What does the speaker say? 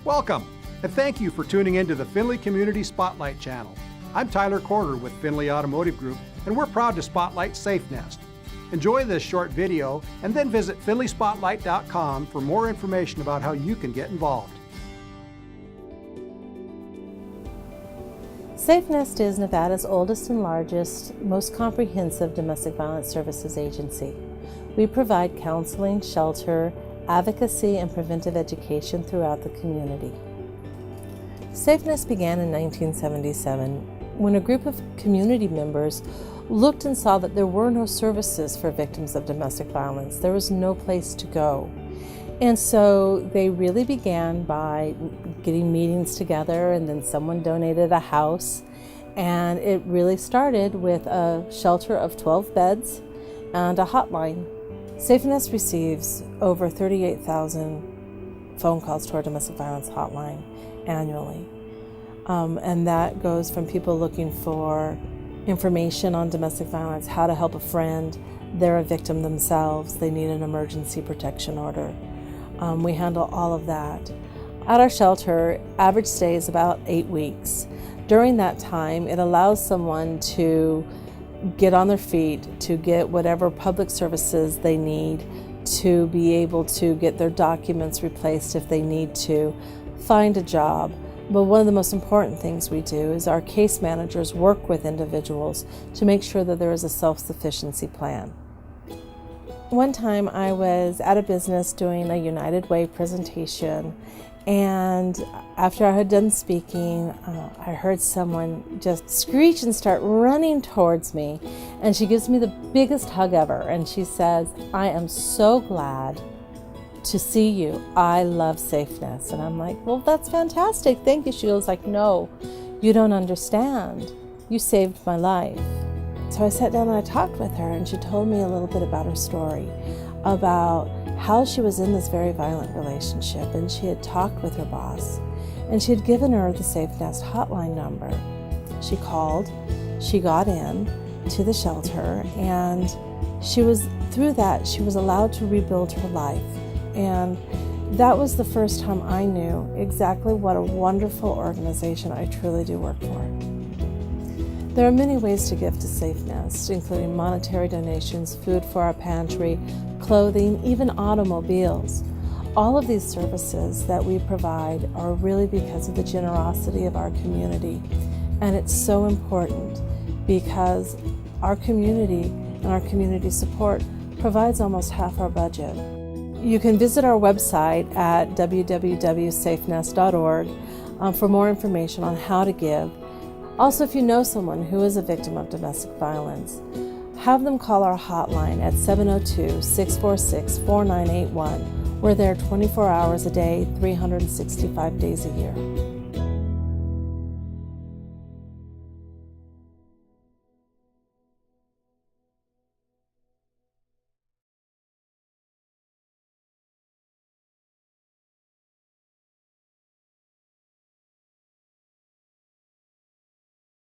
Welcome, and thank you for tuning in to the Findlay Community Spotlight Channel. I'm Tyler Corder with Findlay Automotive Group, and we're proud to spotlight SafeNest. Enjoy this short video, and then visit findlayspotlight.com for more information about how you can get involved. SafeNest is Nevada's oldest and largest, most comprehensive domestic violence services agency. We provide counseling, shelter, advocacy, and preventive education throughout the community. SafeNest began in 1977 when a group of community members looked and saw that there were no services for victims of domestic violence. There was no place to go. And so they really began by getting meetings together, and then someone donated a house. And it really started with a shelter of 12 beds and a hotline. SafeNest receives over 38,000 phone calls to our domestic violence hotline annually. And that goes from people looking for information on domestic violence, how to help a friend, they're a victim themselves, they need an emergency protection order. We handle all of that. At our shelter, average stay is about 8 weeks. During that time, it allows someone to get on their feet, to get whatever public services they need, to be able to get their documents replaced if they need to, find a job. But one of the most important things we do is our case managers work with individuals to make sure that there is a self-sufficiency plan. One time I was at a business doing a United Way presentation, and after I had done speaking, I heard someone just screech and start running towards me, and she gives me the biggest hug ever, and she says, "I am so glad to see you. I love SafeNest." And I'm like, "Well, that's fantastic. Thank you." She was like, "No, you don't understand. You saved my life." So I sat down and I talked with her, and she told me a little bit about her story, about how she was in this very violent relationship, and she had talked with her boss, and she had given her the SafeNest hotline number. She called, she got in to the shelter, and through that, she was allowed to rebuild her life. And that was the first time I knew exactly what a wonderful organization I truly do work for. There are many ways to give to SafeNest, including monetary donations, food for our pantry, clothing, even automobiles. All of these services that we provide are really because of the generosity of our community. And it's so important because our community and our community support provides almost half our budget. You can visit our website at www.safenest.org for more information on how to give. Also, if you know someone who is a victim of domestic violence, have them call our hotline at 702-646-4981. We're there 24 hours a day, 365 days a year.